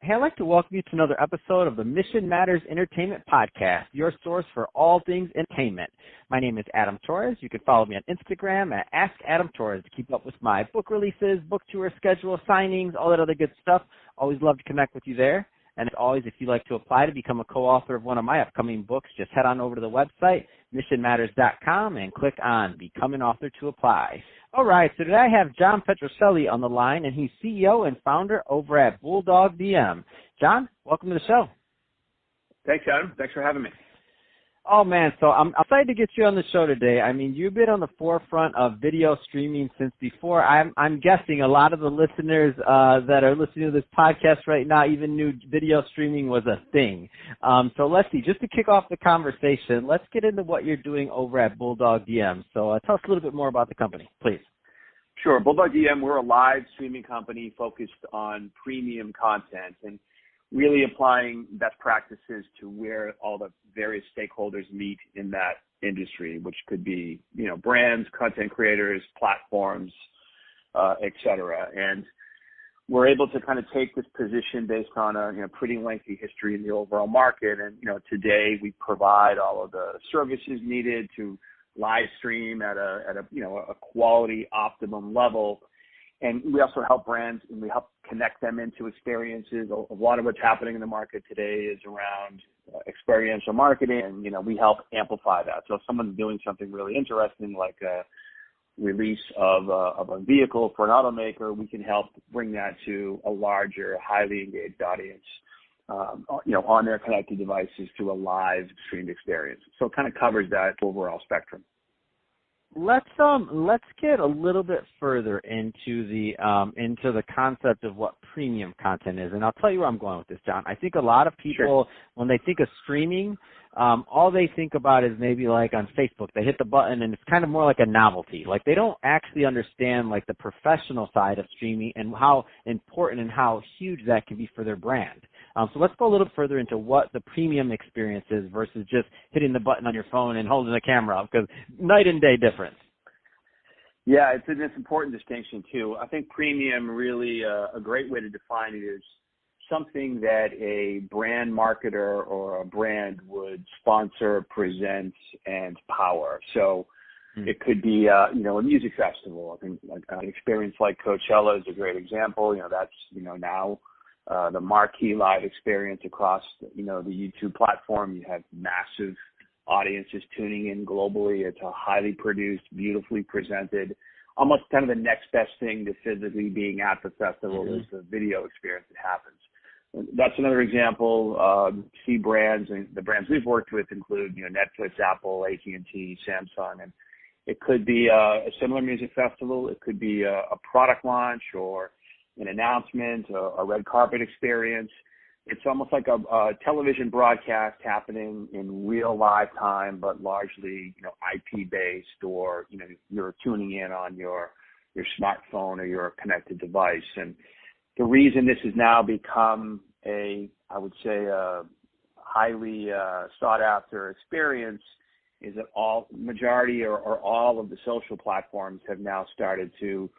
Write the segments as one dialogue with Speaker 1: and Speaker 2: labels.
Speaker 1: Hey, I'd like to welcome you to another episode of the Mission Matters Entertainment Podcast, your source for all things entertainment. My name is Adam Torres. You can follow me on Instagram at AskAdamTorres to keep up with my book releases, book tour schedule, signings, all that other good stuff. Always love to connect with you there. And as always, if you'd like to apply to become a co-author of one of my upcoming books, just head on over to the website, missionmatters.com, and click on Become an Author to apply. All right, so today I have John Petrocelli on the line, and he's CEO and founder over at Bulldog DM. John, welcome to the show.
Speaker 2: Thanks, Adam. Thanks for having me.
Speaker 1: Oh, man, so I'm excited to get you on the show today. I mean, you've been on the forefront of video streaming since before. I'm guessing a lot of the listeners that are listening to this podcast right now even knew video streaming was a thing. So let's see, just to kick off the conversation, let's get into what you're doing over at Bulldog DM. So tell us a little bit more about the company, please.
Speaker 2: Sure. Bulldog DM, we're a live streaming company focused on premium content and really applying best practices to where all the various stakeholders meet in that industry, which could be, brands, content creators, platforms, et cetera. And we're able to kind of take this position based on a pretty lengthy history in the overall market. And, today we provide all of the services needed to live stream at a quality optimum level. And we also help brands and we help connect them into experiences. A lot of what's happening in the market today is around experiential marketing, and, we help amplify that. So if someone's doing something really interesting, like a release of a vehicle for an automaker, we can help bring that to a larger, highly engaged audience, on their connected devices through a live streamed experience. So it kind of covers that overall spectrum.
Speaker 1: Let's get a little bit further into the concept of what premium content is, and I'll tell you where I'm going with this, John. I think a lot of people, when they think of streaming, all they think about is maybe like on Facebook, they hit the button and it's kind of more like a novelty. Like they don't actually understand like the professional side of streaming and how important and how huge that can be for their brand. So let's go a little further into what the premium experience is versus just hitting the button on your phone and holding the camera up, because night and day difference.
Speaker 2: Yeah, it's an important distinction too. I think premium really a great way to define it is something that a brand marketer or a brand would sponsor, present, and power. So it could be, a music festival. I think an experience like Petrocelli is a great example. That's, now the marquee live experience across, the YouTube platform. You have massive audiences tuning in globally. It's a highly produced, beautifully presented, almost kind of the next best thing to physically being at the festival is the video experience that happens. That's another example. See brands, and the brands we've worked with include, Netflix, Apple, AT&T, Samsung, and it could be a similar music festival. It could be a product launch or an announcement, a red carpet experience. It's almost like a television broadcast happening in real live time, but largely, IP based, or, you're tuning in on your smartphone or your connected device. And the reason this has now become a highly sought after experience is that majority or all of the social platforms have now started to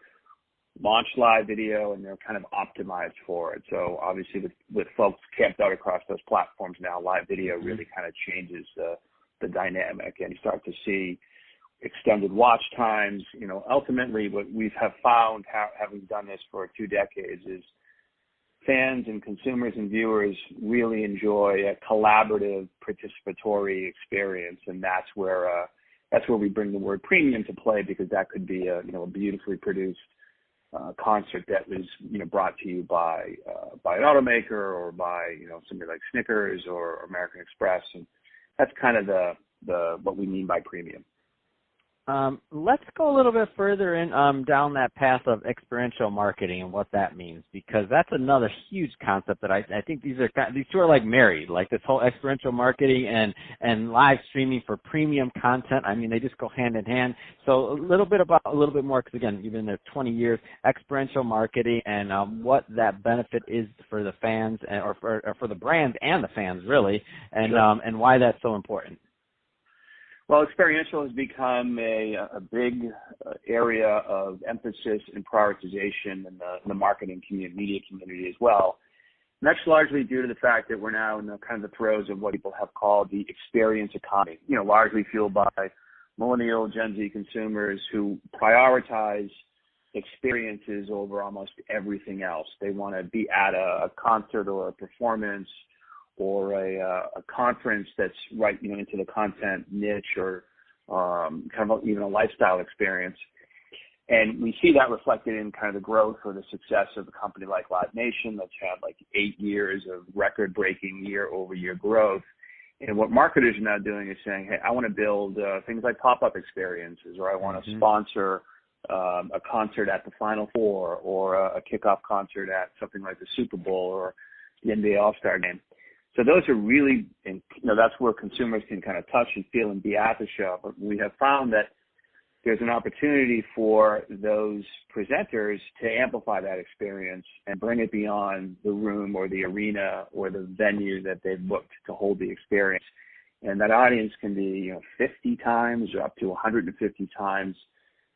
Speaker 2: launch live video, and they're kind of optimized for it. So obviously with folks camped out across those platforms now, live video really kind of changes the dynamic, and you start to see extended watch times. Ultimately what we have found, having done this for 2 decades, is fans and consumers and viewers really enjoy a collaborative, participatory experience, and that's where we bring the word premium to play, because that could be a beautifully produced concert that was brought to you by an automaker or by somebody like Snickers or American Express, and that's kind of the what we mean by premium.
Speaker 1: Let's go a little bit further in down that path of experiential marketing and what that means, because that's another huge concept that I think these two are like married, like this whole experiential marketing and live streaming for premium content. I mean, they just go hand in hand. So a little bit more, because again, you've been there 20 years, experiential marketing and what that benefit is for the fans or for the brands and the fans really, and why that's so important.
Speaker 2: Well, experiential has become a big area of emphasis and prioritization in the marketing community, media community as well. that's largely due to the fact that we're now in the kind of the throes of what people have called the experience economy, largely fueled by millennial Gen Z consumers who prioritize experiences over almost everything else. They want to be at a concert or a performance or a conference that's right, into the content niche or kind of even a lifestyle experience. And we see that reflected in kind of the growth or the success of a company like Live Nation that's had like 8 years of record-breaking year-over-year growth. And what marketers are now doing is saying, hey, I want to build things like pop-up experiences, or I want to sponsor a concert at the Final Four, or a kickoff concert at something like the Super Bowl or the NBA All-Star Game. So those are really, that's where consumers can kind of touch and feel and be at the show. But we have found that there's an opportunity for those presenters to amplify that experience and bring it beyond the room or the arena or the venue that they've booked to hold the experience. And that audience can be, 50 times or up to 150 times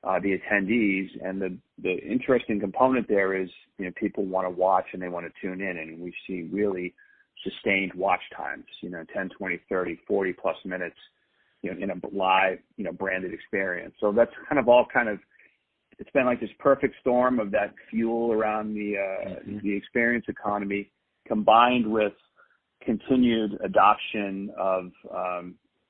Speaker 2: the attendees. And the interesting component there is, people want to watch and they want to tune in. And we see really sustained watch times, 10, 20, 30, 40 plus minutes, in a live, branded experience. So that's it's been like this perfect storm of that fuel around the experience economy, combined with continued adoption of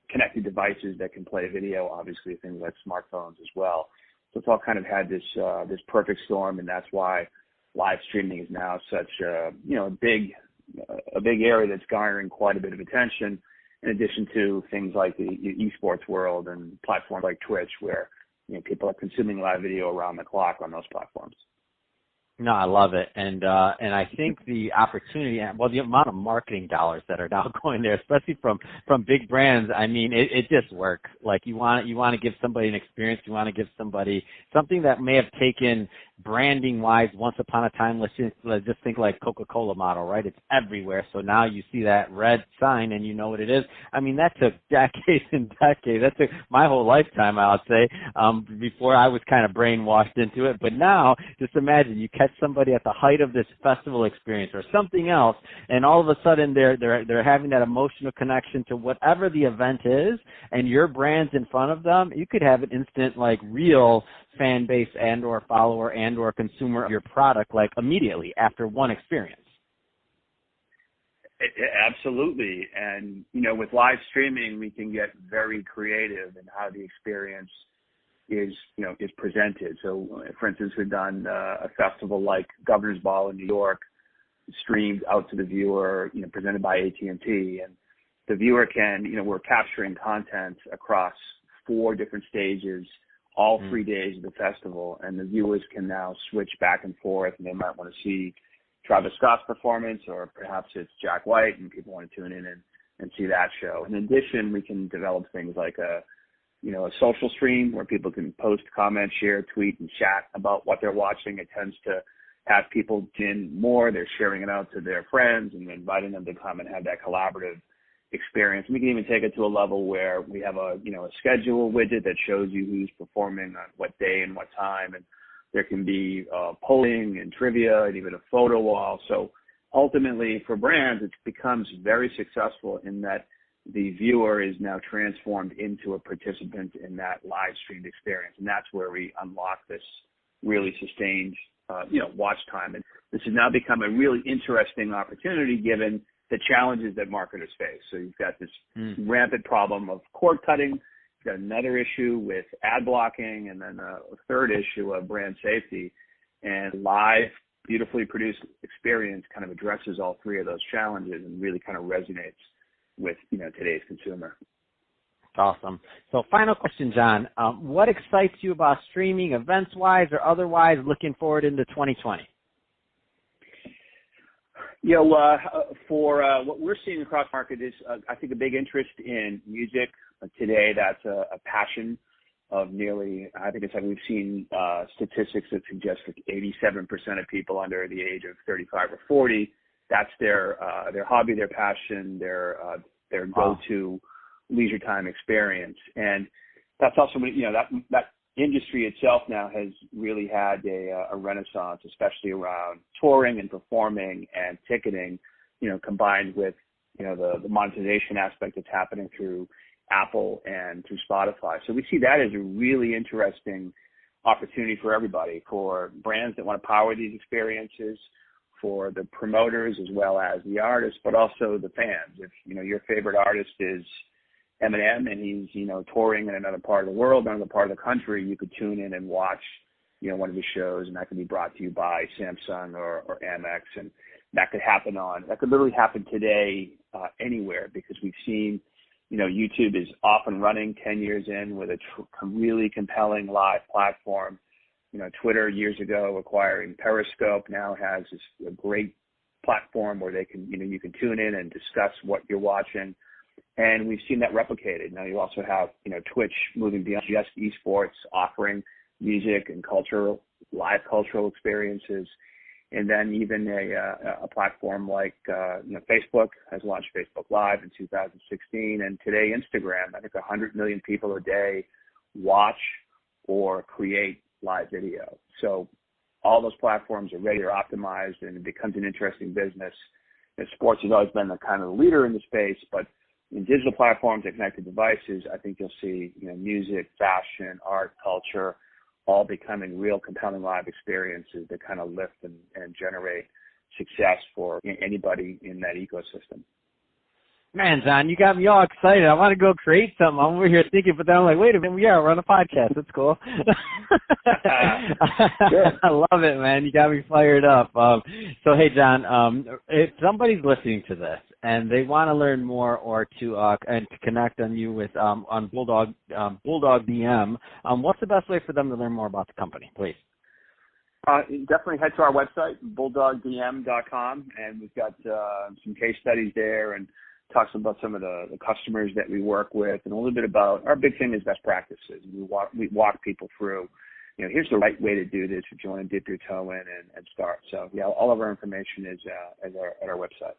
Speaker 2: connected devices that can play video, obviously things like smartphones as well. So it's all kind of had this perfect storm, and that's why live streaming is now such a big area that's garnering quite a bit of attention, in addition to things like the esports world and platforms like Twitch, where people are consuming live video around the clock on those platforms.
Speaker 1: No, I love it, and I think the opportunity, the amount of marketing dollars that are now going there, especially from big brands. I mean, it just works. Like you want to give somebody an experience, you want to give somebody something that may have taken branding wise once upon a time. Let's just think like Coca-Cola model, right? It's everywhere. So now you see that red sign and you know what it is. I mean, that took decades and decades. That took my whole lifetime, I would say, before I was kind of brainwashed into it. But now, just imagine you catch somebody at the height of this festival experience or something else, and all of a sudden they're having that emotional connection to whatever the event is, and your brand's in front of them. You could have an instant, like, real fan base and or follower and or consumer of your product, like, immediately after one experience.
Speaker 2: Absolutely. And, with live streaming, we can get very creative in how the experience is presented. So, for instance, we've done a festival like Governor's Ball in New York, streamed out to the viewer, presented by AT&T, and the viewer can, we're capturing content across 4 different stages, all 3 days of the festival, and the viewers can now switch back and forth, and they might want to see Travis Scott's performance, or perhaps it's Jack White, and people want to tune in and see that show. In addition, we can develop things like a social stream where people can post, comment, share, tweet, and chat about what they're watching. It tends to have people tune in more. They're sharing it out to their friends and inviting them to come and have that collaborative experience. We can even take it to a level where we have a schedule widget that shows you who's performing on what day and what time, and there can be polling and trivia and even a photo wall. So ultimately, for brands, it becomes very successful in that the viewer is now transformed into a participant in that live streamed experience, and that's where we unlock this really sustained, watch time. And this has now become a really interesting opportunity given the challenges that marketers face. So you've got this rampant problem of cord cutting, you've got another issue with ad blocking, and then a third issue of brand safety. And live, beautifully produced experience kind of addresses all 3 of those challenges and really kind of resonates with today's consumer.
Speaker 1: Awesome. So final question, John. What excites you about streaming, events-wise or otherwise, looking forward into 2020? For what we're seeing across the market is, I think, a big interest in music. Today, that's a passion of nearly, I think it's like we've seen statistics that suggest that 87% of people under the age of 35 or 40, that's their hobby, their passion, their go-to leisure time experience. And that's also, that
Speaker 2: industry itself now has really had a renaissance, especially around touring and performing and ticketing, combined with, the monetization aspect that's happening through Apple and through Spotify. So we see that as a really interesting opportunity for everybody, for brands that want to power these experiences, for the promoters as well as the artists, but also the fans. If, your favorite artist is Eminem and he's, touring in another part of the world, another part of the country, you could tune in and watch, one of his shows, and that could be brought to you by Samsung or Amex. And that could literally happen today anywhere, because we've seen, YouTube is off and running 10 years in with a really compelling live platform. Twitter years ago acquiring Periscope now has a great platform where they can, you can tune in and discuss what you're watching. And we've seen that replicated. Now you also have, Twitch moving beyond just esports, offering music and live cultural experiences. And then even a platform like, Facebook has launched Facebook Live in 2016. And today Instagram, I think 100 million people a day watch or create live video. So all those platforms are ready, they're optimized, and it becomes an interesting business. Sports has always been the kind of leader in the space, but in digital platforms and connected devices, I think you'll see, music, fashion, art, culture, all becoming real compelling live experiences that kind of lift and generate success for anybody in that ecosystem.
Speaker 1: Man, John, you got me all excited. I want to go create something. I'm over here thinking, but then I'm like, wait a minute, we're on a podcast. That's cool.
Speaker 2: Sure.
Speaker 1: I love it, man. You got me fired up. So, hey, John, if somebody's listening to this and they want to learn more or to connect on you with on Bulldog DM, what's the best way for them to learn more about the company, please?
Speaker 2: Definitely head to our website, bulldogdm.com, and we've got some case studies there and talks about some of the customers that we work with, and a little bit about our big thing is best practices. We walk people through, here's the right way to do this if you want to dip your toe in and start. So yeah, all of our information is at our website.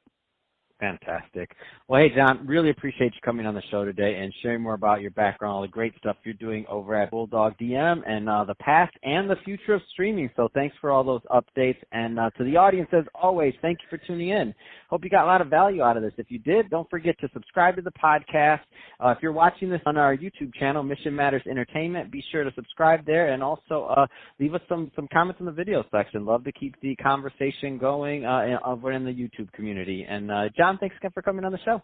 Speaker 1: Fantastic. Well, hey, John, really appreciate you coming on the show today and sharing more about your background, all the great stuff you're doing over at Bulldog DM, and the past and the future of streaming. So thanks for all those updates. And to the audience, as always, thank you for tuning in. Hope you got a lot of value out of this. If you did, don't forget to subscribe to the podcast. If you're watching this on our YouTube channel, Mission Matters Entertainment, be sure to subscribe there, and also leave us some comments in the video section. Love to keep the conversation going over in the YouTube community. And John, thanks again for coming on the show.